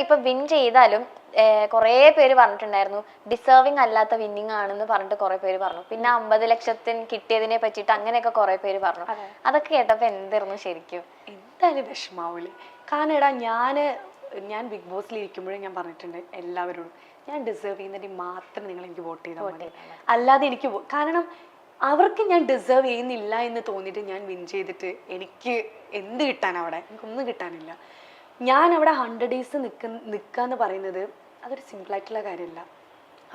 ഇപ്പൊ വിൻ ചെയ്താലും കുറെ പേര് പറഞ്ഞിട്ടുണ്ടായിരുന്നു ഡിസേർവിംഗ് അല്ലാത്ത വിന്നിങ് ആണെന്ന് പറഞ്ഞിട്ട് കുറെ പേര് പറഞ്ഞു. പിന്നെ 50 ലക്ഷത്തിന് കിട്ടിയതിനെ പറ്റിയിട്ട് അങ്ങനെയൊക്കെ കുറെ പേര് പറഞ്ഞു. അതൊക്കെ കേട്ടപ്പോ എന്തായിരുന്നു ശരിക്കും? എന്തായാലും വിഷമാവൂലേ? കാരണം എടാ ഞാൻ ബിഗ് ബോസിൽ ഇരിക്കുമ്പോഴും ഞാൻ പറഞ്ഞിട്ടുണ്ട് എല്ലാവരോടും, ഞാൻ ഡിസേർവ് ചെയ്യുന്നതിന് മാത്രം നിങ്ങൾ എനിക്ക് വോട്ട് ചെയ്താൽ മതി. അല്ലാതെ എനിക്ക് കാരണം അവർക്ക് ഞാൻ ഡിസേർവ് ചെയ്യുന്നില്ല എന്ന് തോന്നിയിട്ട് ഞാൻ വിൻ ചെയ്തിട്ട് എനിക്ക് എന്ത് കിട്ടാൻ? അവിടെ എനിക്കൊന്നും കിട്ടാനില്ല. ഞാൻ അവിടെ 100 days നിൽക്കുക എന്ന് പറയുന്നത് അതൊരു സിമ്പിളായിട്ടുള്ള കാര്യമല്ല.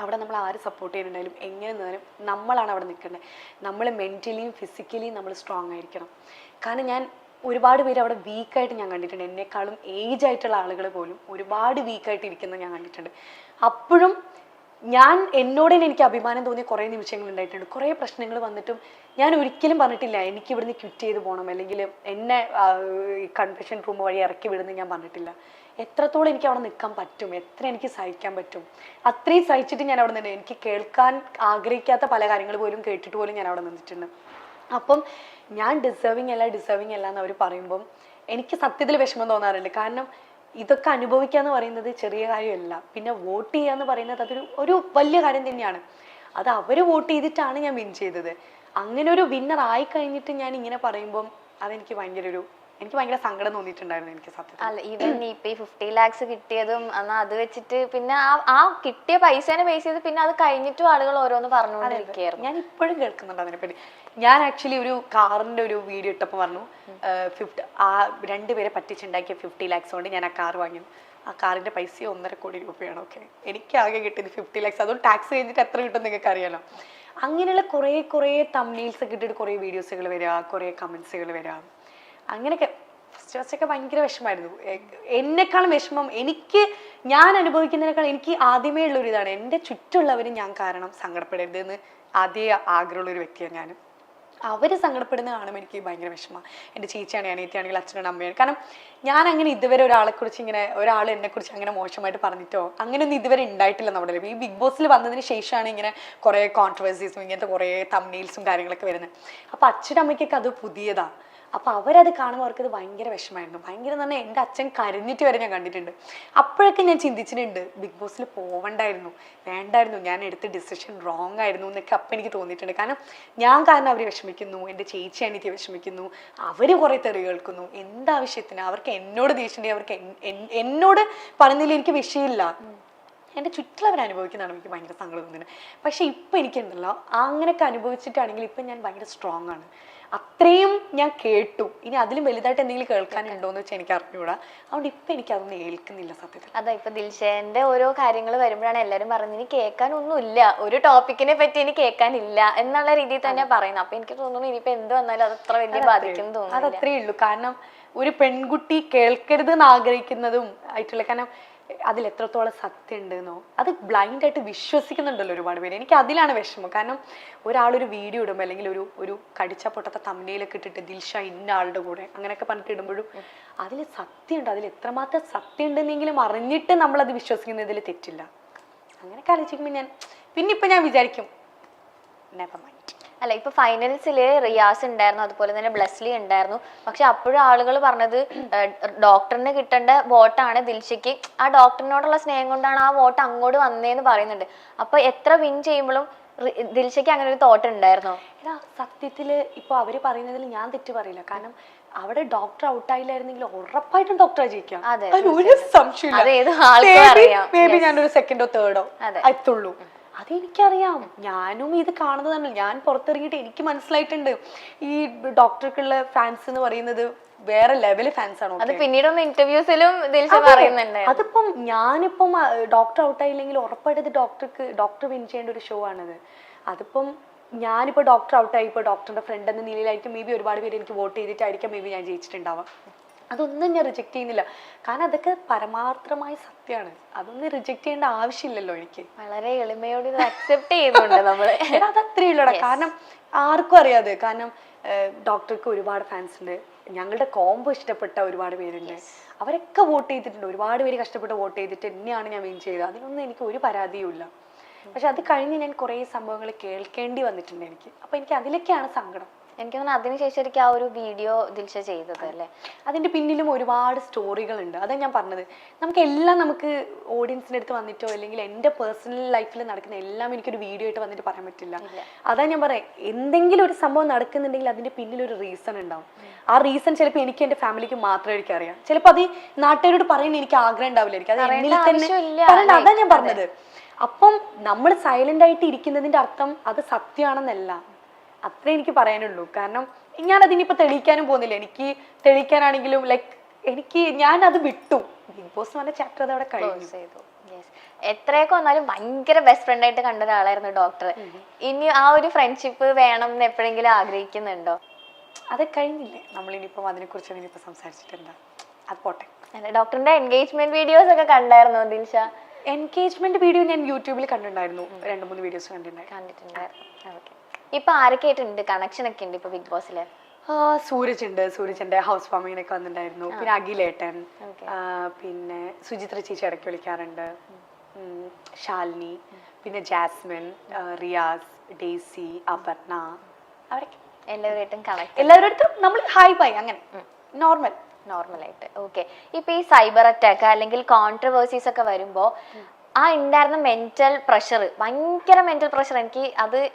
അവിടെ നമ്മൾ ആര് സപ്പോർട്ട് ചെയ്യുന്നുണ്ടായാലും എങ്ങനെ നിന്നാലും നമ്മളാണ് അവിടെ നിൽക്കേണ്ടത്. നമ്മൾ മെൻ്റലിയും ഫിസിക്കലിയും നമ്മൾ സ്ട്രോങ് ആയിരിക്കണം. കാരണം ഞാൻ ഒരുപാട് പേര് അവിടെ വീക്കായിട്ട് ഞാൻ കണ്ടിട്ടുണ്ട്. എന്നെക്കാളും ഏജ് ആയിട്ടുള്ള ആളുകൾ പോലും ഒരുപാട് വീക്കായിട്ട് ഇരിക്കുന്നത് ഞാൻ കണ്ടിട്ടുണ്ട്. അപ്പോഴും എന്നോട് തന്നെ എനിക്ക് അഭിമാനം തോന്നിയ കുറേ നിമിഷങ്ങൾ ഉണ്ടായിട്ടുണ്ട്. കുറേ പ്രശ്നങ്ങൾ വന്നിട്ടും ഞാൻ ഒരിക്കലും പറഞ്ഞിട്ടില്ല എനിക്ക് ഇവിടുന്ന് ക്വിറ്റ് ചെയ്ത് പോകണം, അല്ലെങ്കിൽ എന്നെ കൺഫെഷൻ റൂം വഴി ഇറക്കി വിടുന്നത് ഞാൻ പറഞ്ഞിട്ടില്ല. എത്രത്തോളം എനിക്ക് അവിടെ നിൽക്കാൻ പറ്റും, എത്ര എനിക്ക് സഹിക്കാൻ പറ്റും, അത്രയും സഹിച്ചിട്ട് ഞാൻ അവിടെ നിന്ന് എനിക്ക് കേൾക്കാൻ ആഗ്രഹിക്കാത്ത പല കാര്യങ്ങൾ പോലും കേട്ടിട്ട് പോലും ഞാൻ അവിടെ നിന്നിട്ടുണ്ട്. അപ്പം ഞാൻ ഡിസേർവിങ് അല്ല എന്ന് അവർ പറയുമ്പം എനിക്ക് സത്യത്തിൽ വിഷമം തോന്നാറുണ്ട്. കാരണം ഇതൊക്കെ അനുഭവിക്കുക എന്ന് പറയുന്നത് ചെറിയ കാര്യമല്ല. പിന്നെ വോട്ട് ചെയ്യുക എന്ന് പറയുന്നത് ഒരു വലിയ കാര്യം തന്നെയാണ്. അത് അവർ വോട്ട് ചെയ്തിട്ടാണ് ഞാൻ വിൻ ചെയ്തത്. അങ്ങനെ ഒരു വിന്നർ ആയി കഴിഞ്ഞിട്ട് ഞാൻ ഇങ്ങനെ പറയുമ്പം അതെനിക്ക് ഭയങ്കര സങ്കടം തോന്നിയിട്ടുണ്ടായിരുന്നു എനിക്ക് സത്യത്തിൽ. അല്ല, ഈവൻ ഇപ്പൊ ഈ 50 lakhs കിട്ടിയതും എന്നാൽ അത് വെച്ചിട്ട് പിന്നെ ആ കിട്ടിയ പൈസേനെ ബേസ് ചെയ്ത് പിന്നെ അത് കഴിഞ്ഞിട്ടും ആളുകൾ ഓരോന്ന് പറഞ്ഞുകൊണ്ടിരിക്കുകയായിരുന്നു. ഞാൻ ഇപ്പോഴും കേൾക്കുന്നുണ്ട് അതിനെപ്പറ്റി. ഞാൻ ആക്ച്വലി ഒരു കാറിന്റെ ഒരു വീഡിയോ ഇട്ടപ്പോൾ പറഞ്ഞു, 2 പേരെ പറ്റിച്ചുണ്ടാക്കിയ 50 lakhs കൊണ്ട് ഞാൻ ആ കാർ വാങ്ങി. ആ കാറിന്റെ പൈസ 1.5 കോടി രൂപയാണ്. ഓക്കെ, എനിക്ക് ആകെ കിട്ടിയത് 50 lakhs. അതും ടാക്സ് കഴിഞ്ഞിട്ട് എത്ര കിട്ടും നിങ്ങൾക്ക് അറിയാലോ. അങ്ങനെയുള്ള കുറേ തംബ്നെയിൽസ് ഒക്കെ ഇട്ടിട്ട് കുറേ വീഡിയോസുകൾ വരിക, കുറേ കമന്റ്സുകൾ വരിക. അങ്ങനെയൊക്കെ ഫസ്റ്റൊക്കെ ഭയങ്കര വിഷമമായിരുന്നു. എന്നെക്കാളും വിഷമം ഞാൻ അനുഭവിക്കുന്നതിനേക്കാൾ എനിക്ക് ആദ്യമേ ഉള്ളൊരു ഇതാണ്, എൻ്റെ ചുറ്റുമുള്ളവരും ഞാൻ കാരണം സങ്കടപ്പെടരുത് എന്ന് ആദ്യമേ ആഗ്രഹമുള്ളൊരു വ്യക്തിയാണ് ഞാൻ. അവർ സങ്കടപ്പെടുന്ന കാണുമ്പോൾ എനിക്ക് ഭയങ്കര വിഷമമാണ്. എൻ്റെ ചേച്ചിയാണ്, അനിയത്തിയാണെങ്കിൽ അച്ഛനാണ്, അമ്മയാണ്. കാരണം ഞാൻ അങ്ങനെ ഇതുവരെ ഒരാൾ എന്നെക്കുറിച്ച് അങ്ങനെ മോശമായിട്ട് പറഞ്ഞിട്ടോ അങ്ങനെയൊന്നും ഇതുവരെ ഉണ്ടായിട്ടില്ല നമ്മുടെ. ഈ ബിഗ് ബോസിൽ വന്നതിന് ശേഷമാണ് ഇങ്ങനെ കുറേ കോൺട്രവേഴ്സീസും ഇങ്ങനത്തെ കുറേ തംബ്നെയിൽസും കാര്യങ്ങളൊക്കെ വരുന്നത്. അപ്പോൾ അച്ഛൻ്റെ അമ്മയ്ക്കൊക്കെ അത് പുതിയതാണ്. അപ്പോൾ അവരത് കാണുമ്പോൾ അവർക്കത് ഭയങ്കര വിഷമമായിരുന്നു. ഭയങ്കര എന്ന് പറഞ്ഞാൽ എൻ്റെ അച്ഛൻ കരഞ്ഞിട്ട് വരെ ഞാൻ കണ്ടിട്ടുണ്ട്. അപ്പോഴൊക്കെ ഞാൻ ചിന്തിച്ചിട്ടുണ്ട് ബിഗ് ബോസിൽ വേണ്ടായിരുന്നു, ഞാൻ എടുത്ത ഡിസിഷൻ റോങ് ആയിരുന്നു എന്നൊക്കെ അപ്പം എനിക്ക് തോന്നിയിട്ടുണ്ട്. കാരണം ഞാൻ കാരണം അവർ വിഷമിക്കുന്നു, എൻ്റെ ചേച്ചി അനിയത്തി വിഷമിക്കുന്നു, അവർ കുറേ തെറി കേൾക്കുന്നു. എന്താവശ്യത്തിന് അവർക്ക് എന്നോട് ദേഷ്യം, അവർക്ക് എന്നോട് പറഞ്ഞതിൽ എനിക്ക് വിഷയമില്ല. എൻ്റെ ചുറ്റുള്ളവർ അനുഭവിക്കുന്നതാണ് എനിക്ക് ഭയങ്കര സങ്കടം തോന്നുന്നത്. പക്ഷെ ഇപ്പം എനിക്കുണ്ടല്ലോ അങ്ങനെയൊക്കെ അനുഭവിച്ചിട്ടാണെങ്കിൽ ഇപ്പം ഞാൻ ഭയങ്കര സ്ട്രോങ് ആണ്. അത്രയും ഞാൻ കേട്ടു. ഇനി അതിലും വലുതായിട്ട് എന്തെങ്കിലും കേൾക്കാനുണ്ടോ എന്ന് വെച്ചാൽ എനിക്ക് അറിഞ്ഞൂടാ. അതുകൊണ്ട് ഇപ്പം എനിക്ക് അതൊന്നും ഏൽക്കുന്നില്ല സത്യത്തിൽ. അതാ ഇപ്പൊ ദിൽഷേന്റെ ഓരോ കാര്യങ്ങൾ വരുമ്പോഴാണ് എല്ലാവരും പറയുന്നത് ഇനി കേൾക്കാനൊന്നുമില്ല, ഒരു ടോപ്പിക്കിനെ പറ്റി ഇനി കേൾക്കാനില്ല എന്നുള്ള രീതിയിൽ തന്നെ പറയുന്നത്. അപ്പൊ എനിക്ക് തോന്നുന്നു ഇനിയിപ്പോ എന്ത് വന്നാലും അത് അത്ര വലിയ ബാധിക്കും തോന്നുന്നു. അതത്രേ ഉള്ളൂ. കാരണം ഒരു പെൺകുട്ടി കേൾക്കരുത് എന്ന് ആഗ്രഹിക്കുന്നതും ആയിട്ടുള്ള, കാരണം അതിൽ എത്രത്തോളം സത്യം ഉണ്ടെന്നോ അത് ബ്ലൈൻഡായിട്ട് വിശ്വസിക്കുന്നുണ്ടല്ലോ ഒരുപാട് പേര്. എനിക്ക് അതിലാണ് വിഷമം. കാരണം ഒരാളൊരു വീഡിയോ ഇടുമ്പോൾ അല്ലെങ്കിൽ ഒരു കടിച്ച പൊട്ടത്തെ തംബ്നെയിലൊക്കെ ഇട്ടിട്ട് ദിൽഷ ഇന്ന ആളുടെ കൂടെ അങ്ങനെയൊക്കെ പറഞ്ഞിട്ട് ഇടുമ്പോഴും അതിൽ സത്യമുണ്ട്, അതിൽ എത്രമാത്രം സത്യം ഉണ്ടെന്നെങ്കിലും അറിഞ്ഞിട്ട് നമ്മളത് വിശ്വസിക്കുന്നതിൽ തെറ്റില്ല. അങ്ങനെയൊക്കെ ആലോചിക്കുമ്പോൾ ഇപ്പം ഞാൻ വിചാരിക്കും നെവർ മൈൻഡ്. അല്ല, ഇപ്പൊ ഫൈനൽസില് റിയാസ് ഉണ്ടായിരുന്നു, അതുപോലെ തന്നെ ബ്ലെസ്ലി ഉണ്ടായിരുന്നു. പക്ഷെ അപ്പോഴും ആളുകൾ പറഞ്ഞത് ഡോക്ടറിന് കിട്ടേണ്ട വോട്ടാണ് ദിൽഷയ്ക്ക്, ആ ഡോക്ടറിനോടുള്ള സ്നേഹം കൊണ്ടാണ് ആ വോട്ട് അങ്ങോട്ട് വന്നേന്ന് പറയുന്നുണ്ട്. അപ്പൊ എത്ര വിൻ ചെയ്യുമ്പോഴും ദിൽഷയ്ക്ക് അങ്ങനെ ഒരു തോട്ട് ഉണ്ടായിരുന്നോ? സത്യത്തില് ഇപ്പൊ അവര് പറയുന്നതിൽ ഞാൻ തെറ്റ് പറയില്ല. കാരണം അവിടെ ഡോക്ടർ ഔട്ടായില്ലായിരുന്നെങ്കിൽ ഉറപ്പായിട്ടും ഡോക്ടറെ ജയിക്കാം, ഒരു സംശയമില്ല. മേ ബി ഞാനൊരു സെക്കൻഡോ തേർഡോ എത്തുള്ളൂ, അതെനിക്കറിയാം. ഞാനും ഇത് കാണുന്നതാണ്. ഞാൻ പുറത്തിറങ്ങിയിട്ട് എനിക്ക് മനസ്സിലായിട്ടുണ്ട് ഈ ഡോക്ടർക്കുള്ള ഫാൻസ് എന്ന് പറയുന്നത് വേറെ ലെവല് ഫാൻസ് ആണോ. അത് പിന്നീടൊന്നും ഇന്റർവ്യൂസിലും പറയുന്നുണ്ട്. അതിപ്പം ഞാനിപ്പം ഡോക്ടർ ഔട്ടായില്ലെങ്കിൽ ഉറപ്പായിട്ട് ഡോക്ടർ വിൻ ചെയ്യേണ്ട ഒരു ഷോ ആണത്. അതിപ്പം ഞാനിപ്പോൾ ഡോക്ടർ ഔട്ടായി, ഇപ്പോൾ ഡോക്ടറിന്റെ ഫ്രണ്ട് എന്ന നിലയിലായിരിക്കും മേ ബി ഒരുപാട് പേര് എനിക്ക് വോട്ട് ചെയ്തിട്ടായിരിക്കും മേ ബി ഞാൻ ജയിച്ചിട്ടുണ്ടാവാം. അതൊന്നും ഞാൻ റിജക്ട് ചെയ്യുന്നില്ല. കാരണം അതൊക്കെ പരമാർത്ഥമായ സത്യമാണ്. അതൊന്നും റിജക്ട് ചെയ്യേണ്ട ആവശ്യമില്ലല്ലോ എനിക്ക്. വളരെ എളിമയോട് അക്സെപ്റ്റ് ചെയ്യുന്നുണ്ട് നമ്മള്. അതത്രേ ഉള്ളൂടാ. കാരണം ആർക്കും അറിയാതെ. കാരണം ഡോക്ടർക്ക് ഒരുപാട് ഫാൻസ് ഉണ്ട്, ഞങ്ങളുടെ കോംബോ ഇഷ്ടപ്പെട്ട ഒരുപാട് പേരുണ്ട്, അവരൊക്കെ വോട്ട് ചെയ്തിട്ടുണ്ട്. ഒരുപാട് പേര് കഷ്ടപ്പെട്ട് വോട്ട് ചെയ്തിട്ട് തന്നെയാണ് ഞാൻ വിൻ ചെയ്തത്. അതിനൊന്നും എനിക്ക് ഒരു പരാതിയും ഇല്ല. പക്ഷെ അത് കഴിഞ്ഞ് ഞാൻ കുറേ സംഭവങ്ങൾ കേൾക്കേണ്ടി വന്നിട്ടുണ്ട് എനിക്ക്. അപ്പൊ എനിക്ക് അതിലൊക്കെയാണ് സങ്കടം. എനിക്ക് തോന്നുന്നു അതിനുശേഷം എനിക്ക് ആ ഒരു വീഡിയോ ദിൽഷ ചെയ്തത് അല്ലേ. അതിൻ്റെ പിന്നിലും ഒരുപാട് സ്റ്റോറികളുണ്ട്. അതാണ് ഞാൻ പറഞ്ഞത്, നമുക്ക് എല്ലാം നമുക്ക് ഓഡിയൻസിൻ്റെ അടുത്ത് വന്നിട്ടോ അല്ലെങ്കിൽ എൻ്റെ പേഴ്സണൽ ലൈഫിൽ നടക്കുന്ന എല്ലാം എനിക്കൊരു വീഡിയോ ആയിട്ട് വന്നിട്ട് പറയാൻ പറ്റില്ല. അതാ ഞാൻ പറയാം, എന്തെങ്കിലും ഒരു സംഭവം നടക്കുന്നുണ്ടെങ്കിൽ അതിൻ്റെ പിന്നിലൊരു റീസൺ ഉണ്ടാവും. ആ റീസൺ ചിലപ്പോൾ എനിക്ക് എൻ്റെ ഫാമിലിക്ക് മാത്രമേ എനിക്കറിയാം. ചിലപ്പോൾ അത് നാട്ടുകാരോട് പറയുന്ന എനിക്ക് ആഗ്രഹം ഉണ്ടാവില്ലായിരിക്കും. അത് എന്നിൽ തന്നെ പറയണ്ട. അതാ ഞാൻ പറഞ്ഞത്. അപ്പം നമ്മൾ സൈലന്റ് ആയിട്ട് ഇരിക്കുന്നതിന്റെ അർത്ഥം അത് സത്യമാണെന്നല്ല. അത്രേ എനിക്ക് പറയാനുള്ളൂ. കാരണം ഞാൻ അതിനിപ്പോ തെളിയിക്കാനും പോകുന്നില്ല. എനിക്ക് തെളിയിക്കാനാണെങ്കിലും ഞാൻ അത് വിട്ടു. ബിഗ് ബോസ് എന്ന് പറഞ്ഞ ചാപ്റ്റർ അത് അവിടെ കഴിഞ്ഞു. എത്രയൊക്കെ വന്നാലും ഭയങ്കര ബെസ്റ്റ് ഫ്രണ്ട് ആയിട്ട് കണ്ട ഒരാളായിരുന്നു ഡോക്ടർ. ഇനി ആ ഒരു ഫ്രണ്ട്ഷിപ്പ് വേണം എന്ന് എപ്പോഴെങ്കിലും ആഗ്രഹിക്കുന്നുണ്ടോ? അത് കഴിഞ്ഞില്ലേ, നമ്മളിനിപ്പം അതിനെ കുറിച്ച് ഇനിയിപ്പോ സംസാരിച്ചിട്ടില്ല. അത് പോട്ടെ. ഡോക്ടറിന്റെ എൻഗേജ്മെന്റ് വീഡിയോസ് ഒക്കെ കണ്ടായിരുന്നോ ദിൽഷ? എൻഗേജ്മെന്റ് വീഡിയോ ഞാൻ യൂട്യൂബിൽ കണ്ടിട്ടുണ്ടായിരുന്നു. 2-3 വീഡിയോസ് കണ്ടിട്ടുണ്ടായിരുന്നു. ഇപ്പൊ ആരൊക്കെ ആയിട്ടുണ്ട് കണക്ഷൻ ഒക്കെ ഉണ്ട് ഇപ്പൊ ബിഗ് ബോസില്? സൂരജുണ്ട് ഹൗസ് വാമിങ്ങിനൊക്കെ വന്നിട്ടുണ്ടായിരുന്നു. പിന്നെ അഖിലേട്ടൻ, പിന്നെ സുചിത്ര ചേച്ചി ഇടയ്ക്ക് വിളിക്കാറുണ്ട്, ശാലിനി, പിന്നെ ജാസ്മിൻ, റിയാസ്, ഡേസി, അപർണ, അവരൊക്കെ എല്ലാവരും നമ്മൾ ഹായ് ബൈ അങ്ങനെ നോർമലായിട്ട്. ഓക്കെ. ഇപ്പൊ ഈ സൈബർ അറ്റാക്ക് അല്ലെങ്കിൽ കോൺട്രവേഴ്സീസ് ഒക്കെ വരുമ്പോ ആ ഉണ്ടായിരുന്ന മെന്റൽ പ്രഷർ, ഭയങ്കര മെന്റൽ പ്രഷർ,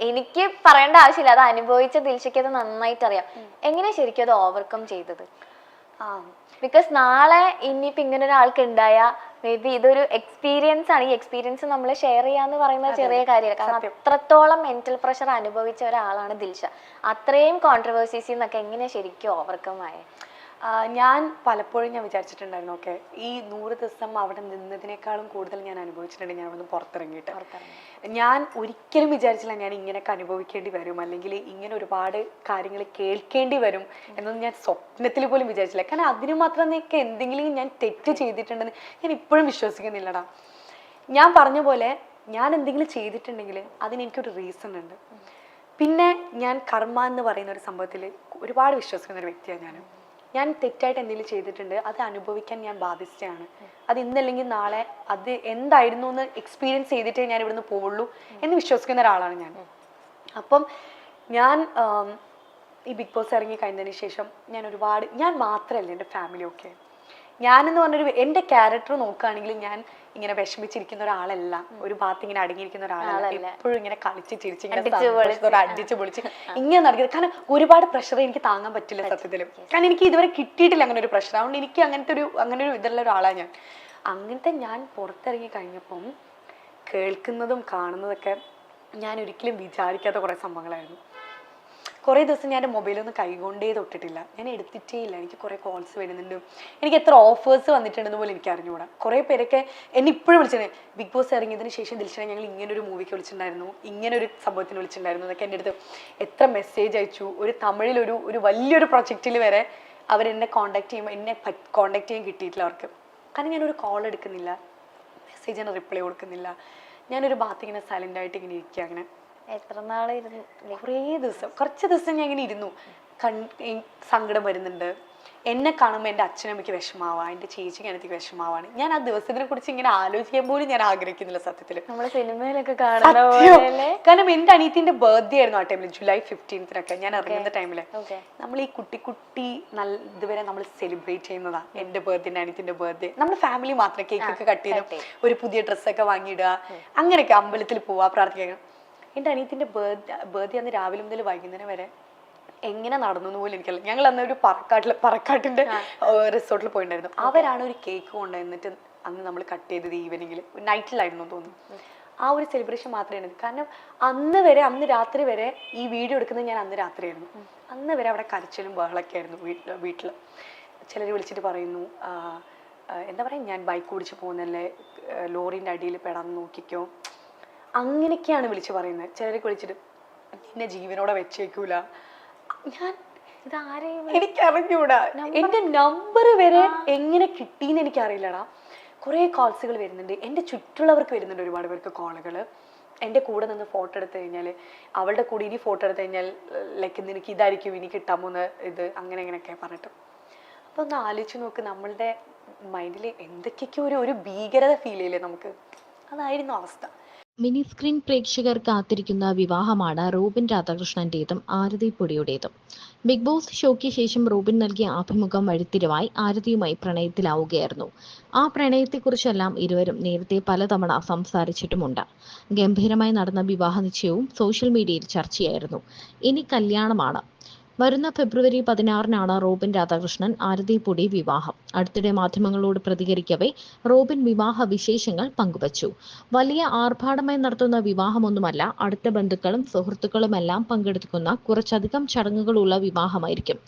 എനിക്ക് പറയേണ്ട ആവശ്യമില്ല, അത് അനുഭവിച്ച ദിൽഷയ്ക്ക് അത് നന്നായിട്ട് അറിയാം. എങ്ങനെ ശരിക്കും അത് ഓവർകം ചെയ്തത്? ബിക്കോസ് നാളെ ഇനിയിപ്പോ ഇങ്ങനെ ഒരാൾക്ക് ഉണ്ടായാ മേ ബി ഇതൊരു എക്സ്പീരിയൻസ് ആണ്. ഈ എക്സ്പീരിയൻസ് നമ്മൾ ഷെയർ ചെയ്യാന്ന് പറയുന്ന ചെറിയ കാര്യമല്ല. കാരണം അത്രത്തോളം മെന്റൽ പ്രഷർ അനുഭവിച്ച ഒരാളാണ് ദിൽഷ. അത്രയും കോൺട്രവേഴ്സീസിൽ നിന്നൊക്കെ എങ്ങനെ ശരിക്കും ഓവർകം ആയേ? ഞാൻ പലപ്പോഴും വിചാരിച്ചിട്ടുണ്ടായിരുന്നു, ഓക്കെ, ഈ 100 ദിവസം അവിടെ നിന്നതിനേക്കാളും കൂടുതൽ ഞാൻ അനുഭവിച്ചിട്ടുണ്ട് ഞാൻ അവിടെ പുറത്തിറങ്ങിയിട്ട്. ഞാൻ ഒരിക്കലും വിചാരിച്ചില്ല ഞാൻ ഇങ്ങനെയൊക്കെ അനുഭവിക്കേണ്ടി വരും, അല്ലെങ്കിൽ ഇങ്ങനെ ഒരുപാട് കാര്യങ്ങൾ കേൾക്കേണ്ടി വരും എന്നൊന്നും ഞാൻ സ്വപ്നത്തിൽ പോലും വിചാരിച്ചില്ല. കാരണം അതിന് മാത്രമൊക്കെ എന്തെങ്കിലും ഞാൻ തെറ്റ് ചെയ്തിട്ടുണ്ടെന്ന് ഞാൻ ഇപ്പോഴും വിശ്വസിക്കുന്നില്ലടാ. ഞാൻ പറഞ്ഞ പോലെ ഞാൻ എന്തെങ്കിലും ചെയ്തിട്ടുണ്ടെങ്കിൽ അതിന് എനിക്കൊരു റീസൺ ഉണ്ട്. പിന്നെ ഞാൻ കർമ്മ എന്ന് പറയുന്ന ഒരു സംഭവത്തിൽ ഒരുപാട് വിശ്വസിക്കുന്ന ഒരു വ്യക്തിയാണ്. ഞാൻ തെറ്റായിട്ട് എന്തെങ്കിലും ചെയ്തിട്ടുണ്ട്, അത് അനുഭവിക്കാൻ ഞാൻ ബാധ്യസ്ഥയാണ്. അത് ഇന്നല്ലെങ്കിൽ നാളെ അത് എന്തായിരുന്നു എന്ന് എക്സ്പീരിയൻസ് ചെയ്തിട്ടേ ഞാൻ ഇവിടുന്ന് പോവുള്ളൂ എന്ന് വിശ്വസിക്കുന്ന ഒരാളാണ് ഞാൻ. അപ്പം ഞാൻ ഈ ബിഗ് ബോസ് ഇറങ്ങി കഴിഞ്ഞതിന് ശേഷം ഞാൻ മാത്രമല്ല, എൻ്റെ ഫാമിലി ഒക്കെ, ഞാനെന്ന് പറഞ്ഞൊരു എൻ്റെ ക്യാരക്ടർ നോക്കുകയാണെങ്കിൽ ഞാൻ ഇങ്ങനെ വിഷമിച്ചിരിക്കുന്ന ഒരാളല്ല, ഒരു ഭാഗത്ത് ഇങ്ങനെ അടങ്ങിയിരിക്കുന്ന ഒരാളല്ല. എപ്പോഴും ഇങ്ങനെ കളിച്ച് ചിരിച്ച് അടിച്ചു പൊളിച്ച് ഇങ്ങനെ നടക്കുന്നത്. കാരണം ഒരുപാട് പ്രഷർ എനിക്ക് താങ്ങാൻ പറ്റില്ല സത്യത്തിൽ. കാരണം എനിക്ക് ഇതുവരെ കിട്ടിയിട്ടില്ല അങ്ങനെ ഒരു പ്രഷർ. അതുകൊണ്ട് എനിക്ക് അങ്ങനെ ഒരു ഇതുള്ള ഒരാളാണ് ഞാൻ. അങ്ങനത്തെ ഞാൻ പുറത്തിറങ്ങി കഴിഞ്ഞപ്പം കേൾക്കുന്നതും കാണുന്നതൊക്കെ ഞാൻ ഒരിക്കലും വിചാരിക്കാത്ത കുറേ സംഭവങ്ങളായിരുന്നു. കുറേ ദിവസം ഞാൻ എൻ്റെ മൊബൈലൊന്നും കൈകൊണ്ടേ തൊട്ടിട്ടില്ല, ഞാൻ എടുത്തിട്ടേ ഇല്ല. എനിക്ക് കുറേ കോൾസ് വരുന്നുണ്ട്, എനിക്ക് എത്ര ഓഫേഴ്സ് വന്നിട്ടുണ്ടെന്ന് പോലും എനിക്ക് അറിഞ്ഞുകൂടാ. കുറേ പേരൊക്കെ എന്നെ ഇപ്പോഴും വിളിച്ചിട്ടുണ്ട്, ബിഗ് ബോസ് ഇറങ്ങിയതിന് ശേഷം ദിൽഷനെ ഞങ്ങൾ ഇങ്ങനൊരു മൂവിക്ക് വിളിച്ചിട്ടുണ്ടായിരുന്നു, ഇങ്ങനൊരു സംഭവത്തിന് വിളിച്ചിട്ടുണ്ടായിരുന്നു എന്നൊക്കെ എൻ്റെ അടുത്ത് എത്ര മെസ്സേജ് അയച്ചു. ഒരു തമിഴിലൊരു വലിയൊരു പ്രൊജക്റ്റിൽ വരെ അവരെന്നെ കോൺടാക്ട് ചെയ്യുമ്പോൾ എന്നെ കോൺടാക്ട് ചെയ്യാൻ കിട്ടിയിട്ടില്ല അവർക്ക്. കാരണം ഞാനൊരു കോൾ എടുക്കുന്നില്ല, മെസ്സേജിന് റിപ്ലൈ കൊടുക്കുന്നില്ല. ഞാനൊരു ഭാഗത്ത് ഇങ്ങനെ സൈലൻ്റായിട്ട് ഇങ്ങനെ ഇരിക്കുക. അങ്ങനെ എത്ര നാളായിരുന്നു? കുറച്ച് ദിവസം ഞാൻ ഇങ്ങനെ ഇരുന്നു. സങ്കടം വരുന്നുണ്ട്, എന്നെ കാണുമ്പോൾ എൻ്റെ അച്ഛനമ്മയ്ക്ക് വിഷമാവാ, എൻ്റെ ചേച്ചിക്ക് എനിക്ക് വിഷമാവാണ്. ഞാൻ ആ ദിവസത്തിനെ കുറിച്ച് ഇങ്ങനെ ആലോചിക്കാൻ പോലും ഞാൻ ആഗ്രഹിക്കുന്നില്ല സത്യത്തിൽ. നമ്മള് സിനിമയിലൊക്കെ കാണുന്ന. കാരണം എൻ്റെ അനിയത്തിന്റെ ബർത്ത്ഡേ ആയിരുന്നു ആ ടൈമിൽ, ജൂലൈ 15 ഞാൻ ഇറങ്ങുന്ന ടൈമില്. നമ്മൾ ഈ കുട്ടി ഇതുവരെ നമ്മൾ സെലിബ്രേറ്റ് ചെയ്യുന്നതാ. എൻ്റെ ബർത്ത്ഡേ, അനിയത്തിന്റെ ബർത്ത്ഡേ, നമ്മൾ ഫാമിലി മാത്രം കേക്കൊക്കെ കട്ട് ചെയ്ത് ഒരു പുതിയ ഡ്രസ്സൊക്കെ വാങ്ങിയിടുക, അങ്ങനെയൊക്കെ അമ്പലത്തിൽ പോവാ, പ്രാർത്ഥിക്കുക. എൻ്റെ അനിയത്തിന്റെ ബർത്ത്ഡേ അന്ന് രാവിലെ മുതൽ വൈകുന്നേരം വരെ എങ്ങനെ നടന്നു പോലും എനിക്കല്ല. ഞങ്ങൾ അന്ന് ഒരു പറക്കാട്ടിന്റെ റിസോർട്ടിൽ പോയിട്ടുണ്ടായിരുന്നു. അവരാണ് ഒരു കേക്ക് കൊണ്ടുവന്നിട്ട് അന്ന് നമ്മൾ കട്ട് ചെയ്തത് ഈവനിങ്ങിൽ, നൈറ്റിലായിരുന്നു തോന്നുന്നു. ആ ഒരു സെലിബ്രേഷൻ മാത്രമേ. കാരണം അന്ന് രാത്രി വരെ ഈ വീഡിയോ എടുക്കുന്നത് ഞാൻ അന്ന് രാത്രിയായിരുന്നു. അന്ന് വരെ അവിടെ കരച്ചിലും ബഹളൊക്കെ ആയിരുന്നു വീട്ടിൽ. ചിലർ വിളിച്ചിട്ട് പറയുന്നു, എന്താ പറയുക, ഞാൻ ബൈക്ക് ഓടിച്ച് പോകുന്നല്ലേ, ലോറിൻ്റെ അടിയിൽ പെടാൻ നോക്കിക്കോ, അങ്ങനെയൊക്കെയാണ് വിളിച്ച് പറയുന്നത്. ചിലരൊക്കെ വിളിച്ചിട്ട് നിന്നെ ജീവനോടെ വെച്ചേക്കൂല. എനിക്കറിഞ്ഞൂടാ, എന്റെ നമ്പർ വരെ എങ്ങനെ കിട്ടിയെന്ന് എനിക്കറിയില്ലടാ. കുറേ കോൾസുകൾ വരുന്നുണ്ട്, എൻ്റെ ചുറ്റുള്ളവർക്ക് വരുന്നുണ്ട് ഒരുപാട് പേർക്ക് കോളുകൾ. എൻ്റെ കൂടെ നിന്ന് ഫോട്ടോ എടുത്തു കഴിഞ്ഞാൽ, അവളുടെ കൂടെ ഇനി ഫോട്ടോ എടുത്തു കഴിഞ്ഞാൽ നിനക്ക് ഇതായിരിക്കും ഇനി കിട്ടാൻ പോകുന്ന ഇത്, അങ്ങനെയൊക്കെ പറഞ്ഞിട്ട്. അപ്പോൾ ഒന്ന് ആലോചിച്ച് നോക്ക്, നമ്മളുടെ മൈൻഡിൽ എന്തൊക്കെയൊക്കെ ഒരു ഭീകരത ഫീൽ ചെയ്യില്ലേ നമുക്ക്. അതായിരുന്നു അവസ്ഥ. മിനി സ്ക്രീൻ പ്രേക്ഷകർ കാത്തിരിക്കുന്ന വിവാഹമാണ് റോബിൻ രാധാകൃഷ്ണന്റേതും ആരതി പൊടിയുടേതും. ബിഗ് ബോസ് ഷോയ്ക്ക് ശേഷം റോബിൻ നൽകിയ അഭിമുഖം വഴിത്തിരിവായി ആരതിയുമായി പ്രണയത്തിലാവുകയായിരുന്നു. ആ പ്രണയത്തെക്കുറിച്ചെല്ലാം ഇരുവരും നേരത്തെ പലതവണ സംസാരിച്ചിട്ടുമുണ്ട്. ഗംഭീരമായി നടന്ന വിവാഹ നിശ്ചയവും സോഷ്യൽ മീഡിയയിൽ ചർച്ചയായിരുന്നു. ഇനി കല്യാണമാണ്. വരുന്ന ഫെബ്രുവരി 16-നാണ് റോബിൻ രാധാകൃഷ്ണൻ ആരതി പൊടി വിവാഹം. അടുത്തിടെ മാധ്യമങ്ങളോട് പ്രതികരിക്കവേ റോബിൻ വിവാഹ വിശേഷങ്ങൾ പങ്കുവച്ചു. വലിയ ആർഭാടമായി നടത്തുന്ന വിവാഹമൊന്നുമല്ല, അടുത്ത ബന്ധുക്കളും സുഹൃത്തുക്കളുമെല്ലാം പങ്കെടുക്കുന്ന കുറച്ചധികം ചടങ്ങുകളുള്ള വിവാഹമായിരിക്കും.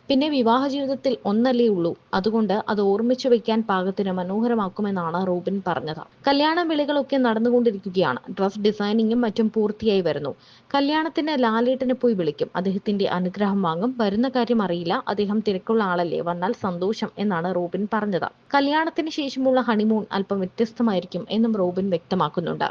പിന്നെ വിവാഹ ജീവിതത്തിൽ ഒന്നല്ലേ ഉള്ളൂ, അതുകൊണ്ട് അത് ഓർമ്മിച്ചു വയ്ക്കാൻ പാകത്തിന് മനോഹരമാക്കുമെന്നാണ് റോബിൻ പറഞ്ഞത്. കല്യാണ വിളികളൊക്കെ നടന്നുകൊണ്ടിരിക്കുകയാണ്. ഡ്രസ് ഡിസൈനിങ്ങും മറ്റും പൂർത്തിയായി വരുന്നു. കല്യാണത്തിന് ലാലേട്ടനെ പോയി വിളിക്കും. അദ്ദേഹത്തിന്റെ അനുഗ്രഹം വാങ്ങും. വരുന്ന കാര്യം അറിയില്ല, അദ്ദേഹം തിരക്കുള്ള ആളല്ലേ, വന്നാൽ സന്തോഷം എന്നാണ് റോബിൻ പറഞ്ഞത്. കല്യാണത്തിന് ശേഷമുള്ള ഹണിമൂൺ അല്പം വ്യത്യസ്തമായിരിക്കും എന്നും റോബിൻ വ്യക്തമാക്കുന്നുണ്ട്.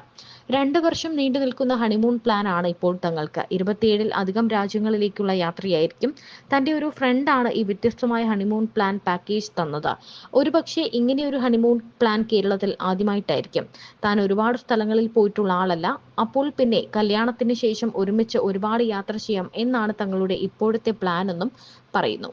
2 വർഷം നീണ്ടു നിൽക്കുന്ന ഹണിമൂൺ പ്ലാൻ ആണ് ഇപ്പോൾ തങ്ങൾക്ക്. 27-ൽ അധികം രാജ്യങ്ങളിലേക്കുള്ള യാത്രയായിരിക്കും. തന്റെ ഒരു ഫ്രണ്ടാണ് ഈ വ്യത്യസ്തമായ ഹണിമൂൺ പ്ലാൻ പാക്കേജ് തന്നത്. ഒരുപക്ഷെ ഇങ്ങനെയൊരു ഹണിമൂൺ പ്ലാൻ കേരളത്തിൽ ആദ്യമായിട്ടായിരിക്കും. താൻ ഒരുപാട് സ്ഥലങ്ങളിൽ പോയിട്ടുള്ള ആളല്ല. അപ്പോൾ പിന്നെ കല്യാണത്തിന് ശേഷം ഒരുമിച്ച് ഒരുപാട് യാത്ര ചെയ്യാം എന്നാണ് തങ്ങളുടെ ഇപ്പോഴത്തെ പ്ലാൻ എന്നും പറയുന്നു.